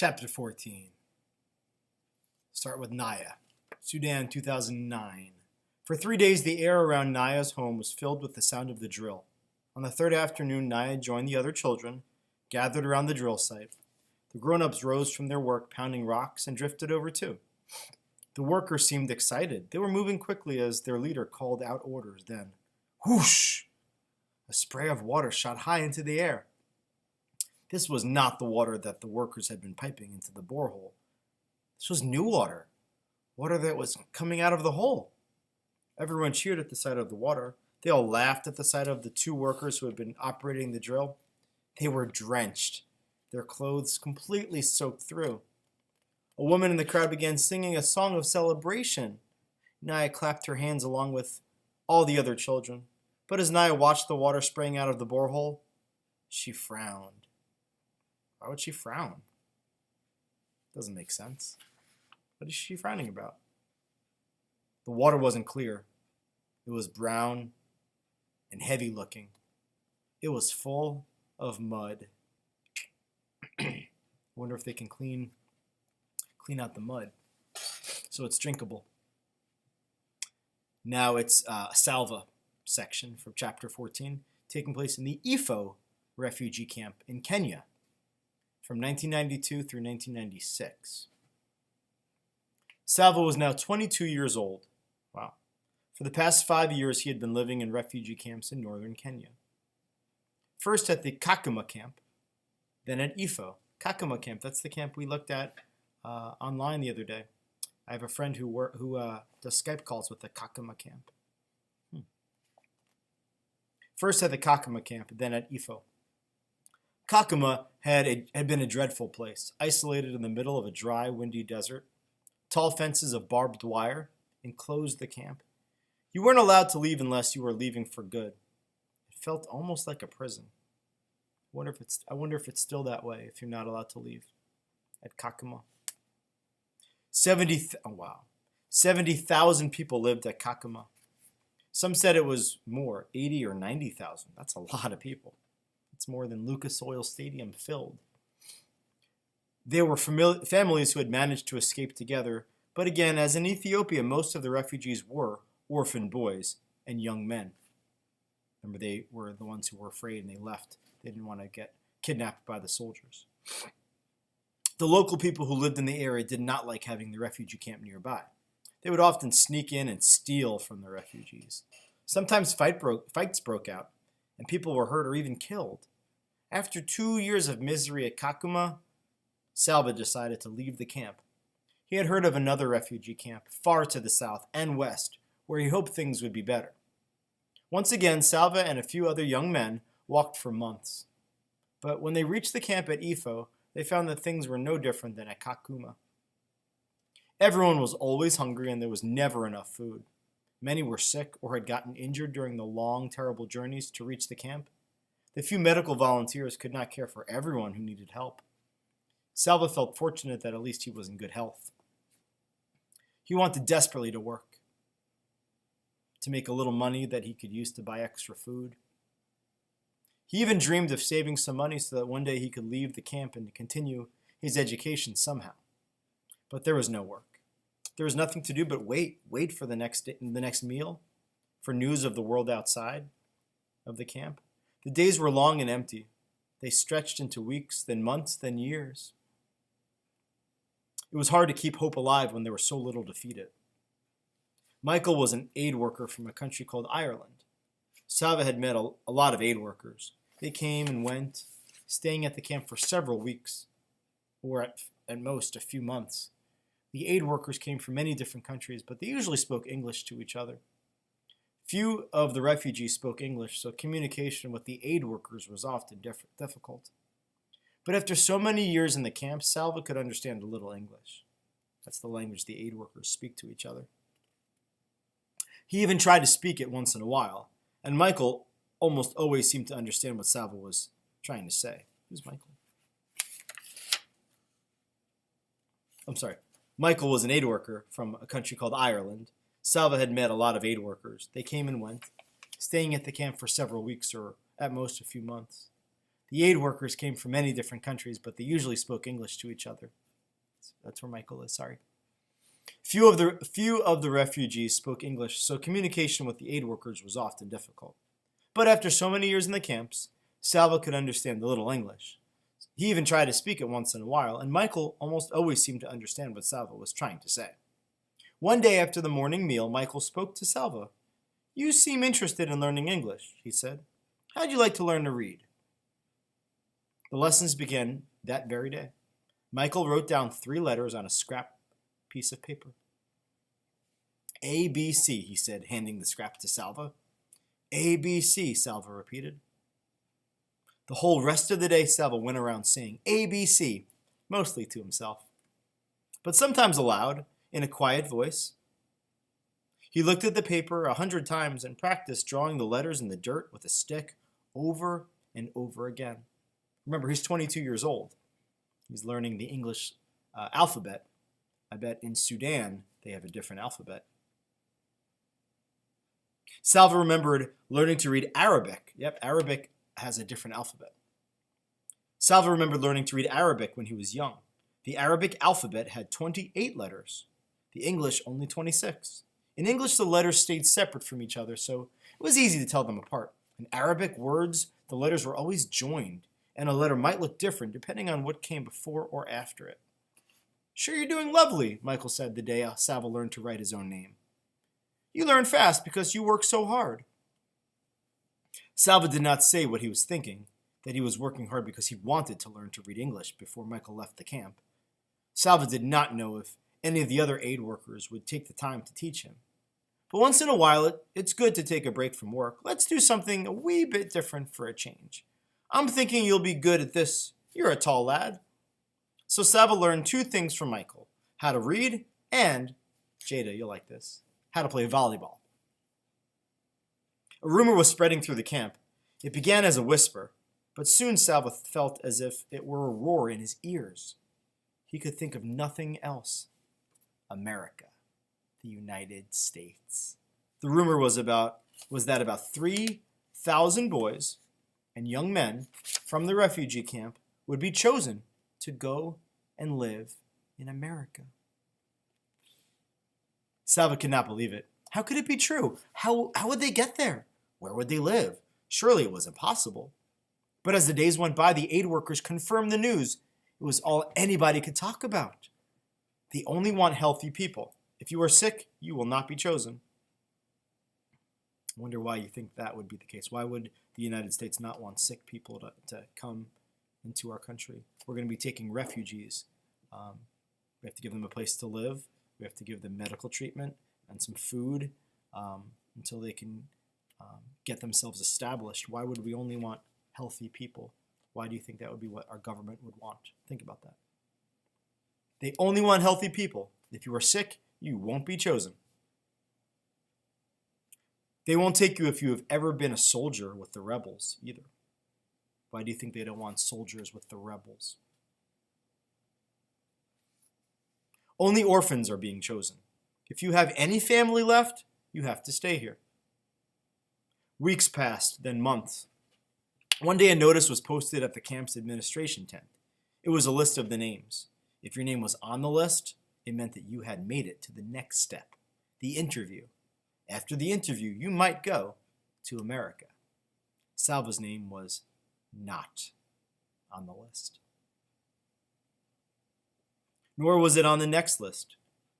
Chapter 14. Start with Naya. Sudan, 2009. For 3 days, the air around Naya's home was filled with the sound of the drill. On the third afternoon, Naya joined the other children, gathered around the drill site. The grown-ups rose from their work, pounding rocks, and drifted over too. The workers seemed excited. They were moving quickly as their leader called out orders. Then, whoosh! A spray of water shot high into the air. This was not the water that the workers had been piping into the borehole. This was new water, water that was coming out of the hole. Everyone cheered at the sight of the water. They all laughed at the sight of the two workers who had been operating the drill. They were drenched, their clothes completely soaked through. A woman in the crowd began singing a song of celebration. Naya clapped her hands along with all the other children. But as Naya watched the water spraying out of the borehole, she frowned. Why would she frown? Doesn't make sense. What is she frowning about? The water wasn't clear. It was brown and heavy looking. It was full of mud. I wonder if they can clean out the mud so it's drinkable. Now it's a Salva section from chapter 14, taking place in the Ifo refugee camp in Kenya from 1992 through 1996. Salva was now 22 years old. Wow. For the past 5 years, he had been living in refugee camps in northern Kenya. First at the Kakuma camp, then at Ifo. Kakuma camp, that's the camp we looked at online the other day. I have a friend who does Skype calls with the Kakuma camp. First at the Kakuma camp, then at Ifo. Kakuma had been a dreadful place, isolated in the middle of a dry, windy desert. Tall fences of barbed wire enclosed the camp. You weren't allowed to leave unless you were leaving for good. It felt almost like a prison. I wonder if it's still that way if you're not allowed to leave at Kakuma. 70,000 people lived at Kakuma. Some said it was more, 80 or 90,000. That's a lot of people. It's more than Lucas Oil Stadium filled. They were families who had managed to escape together, but again, as in Ethiopia, most of the refugees were orphan boys and young men. Remember, they were the ones who were afraid and they left. They didn't want to get kidnapped by the soldiers. The local people who lived in the area did not like having the refugee camp nearby. They would often sneak in and steal from the refugees. Sometimes fights broke out, and people were hurt or even killed. After 2 years of misery at Kakuma, Salva decided to leave the camp. He had heard of another refugee camp far to the south and west, where he hoped things would be better. Once again, Salva and a few other young men walked for months. But when they reached the camp at Ifo, they found that things were no different than at Kakuma. Everyone was always hungry and there was never enough food. Many were sick or had gotten injured during the long, terrible journeys to reach the camp. The few medical volunteers could not care for everyone who needed help. Salva felt fortunate that at least he was in good health. He wanted desperately to work, to make a little money that he could use to buy extra food. He even dreamed of saving some money so that one day he could leave the camp and continue his education somehow. But there was no work. There was nothing to do but wait for the next meal, for news of the world outside of the camp. The days were long and empty. They stretched into weeks, then months, then years. It was hard to keep hope alive when there was so little to feed it. Michael was an aid worker from a country called Ireland. Salva had met a lot of aid workers. They came and went, staying at the camp for several weeks, or at most a few months. The aid workers came from many different countries, but they usually spoke English to each other. Few of the refugees spoke English, so communication with the aid workers was often difficult. But after so many years in the camp, Salva could understand a little English. That's the language the aid workers speak to each other. He even tried to speak it once in a while, and Michael almost always seemed to understand what Salva was trying to say. Who's Michael? I'm sorry. Michael was an aid worker from a country called Ireland. Salva had met a lot of aid workers. They came and went, staying at the camp for several weeks or at most a few months. The aid workers came from many different countries, but they usually spoke English to each other. That's where Michael is, sorry. Few of the refugees spoke English, so communication with the aid workers was often difficult. But after so many years in the camps, Salva could understand a little English. He even tried to speak it once in a while, and Michael almost always seemed to understand what Salva was trying to say. One day after the morning meal, Michael spoke to Salva. "You seem interested in learning English," he said. "How'd you like to learn to read?" The lessons began that very day. Michael wrote down 3 letters on a scrap piece of paper. "A, B, C," he said, handing the scrap to Salva. "A, B, C," Salva repeated. The whole rest of the day, Salva went around saying A, B, C, mostly to himself, but sometimes aloud, in a quiet voice. He looked at the paper 100 times and practiced drawing the letters in the dirt with a stick over and over again. Remember, he's 22 years old. He's learning the English alphabet. I bet in Sudan they have a different alphabet. Salva remembered learning to read Arabic. Yep, Arabic has a different alphabet. Salva remembered learning to read Arabic when he was young. The Arabic alphabet had 28 letters. The English only 26. In English, the letters stayed separate from each other, so it was easy to tell them apart. In Arabic words, the letters were always joined, and a letter might look different depending on what came before or after it. "Sure, you're doing lovely," Michael said the day Salva learned to write his own name. "You learn fast because you work so hard." Salva did not say what he was thinking, that he was working hard because he wanted to learn to read English before Michael left the camp. Salva did not know if any of the other aid workers would take the time to teach him. But once in a while, it's good to take a break from work. Let's do something a wee bit different for a change. I'm thinking you'll be good at this. You're a tall lad. So Salva learned 2 things from Michael: how to read and, Jada, you'll like this, how to play volleyball. A rumor was spreading through the camp. It began as a whisper, but soon Salva felt as if it were a roar in his ears. He could think of nothing else. America, the United States. The rumor was that about 3,000 boys and young men from the refugee camp would be chosen to go and live in America. Salva could not believe it. How could it be true? How would they get there? Where would they live? Surely it was impossible. But as the days went by, the aid workers confirmed the news. It was all anybody could talk about. They only want healthy people. If you are sick, you will not be chosen. I wonder why you think that would be the case. Why would the United States not want sick people to come into our country? We're going to be taking refugees. We have to give them a place to live. We have to give them medical treatment and some food until they can get themselves established. Why would we only want healthy people? Why do you think that would be what our government would want? Think about that. They only want healthy people. If you are sick, you won't be chosen. They won't take you if you have ever been a soldier with the rebels either. Why do you think they don't want soldiers with the rebels? Only orphans are being chosen. If you have any family left, you have to stay here. Weeks passed, then months. One day a notice was posted at the camp's administration tent. It was a list of the names. If your name was on the list, it meant that you had made it to the next step, the interview. After the interview, you might go to America. Salva's name was not on the list. Nor was it on the next list,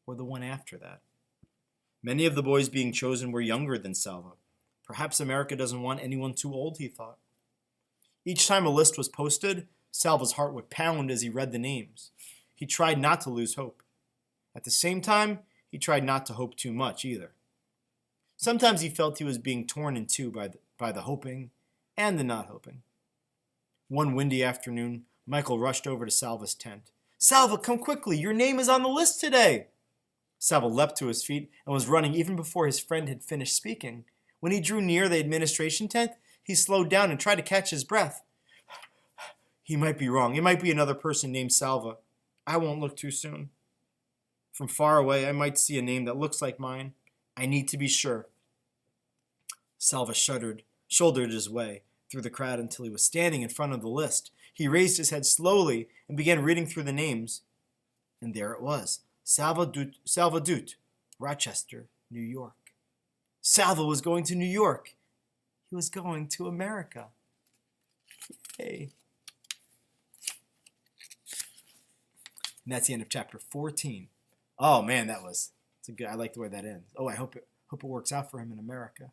or the one after that. Many of the boys being chosen were younger than Salva. Perhaps America doesn't want anyone too old, he thought. Each time a list was posted, Salva's heart would pound as he read the names. He tried not to lose hope. At the same time, he tried not to hope too much either. Sometimes he felt he was being torn in two by the hoping and the not hoping. One windy afternoon, Michael rushed over to Salva's tent. "Salva, come quickly! Your name is on the list today!" Salva leapt to his feet and was running even before his friend had finished speaking. When he drew near the administration tent, he slowed down and tried to catch his breath. He might be wrong. It might be another person named Salva. I won't look too soon. From far away, I might see a name that looks like mine. I need to be sure. Salva shuddered, shouldered his way. through the crowd until he was standing in front of the list. He raised his head slowly and began reading through the names. And there it was. Salvadut, Rochester, New York. Salva was going to New York. He was going to America. Yay. And that's the end of chapter 14. Oh man, it's a good. I like the way that ends. Oh, I hope it works out for him in America.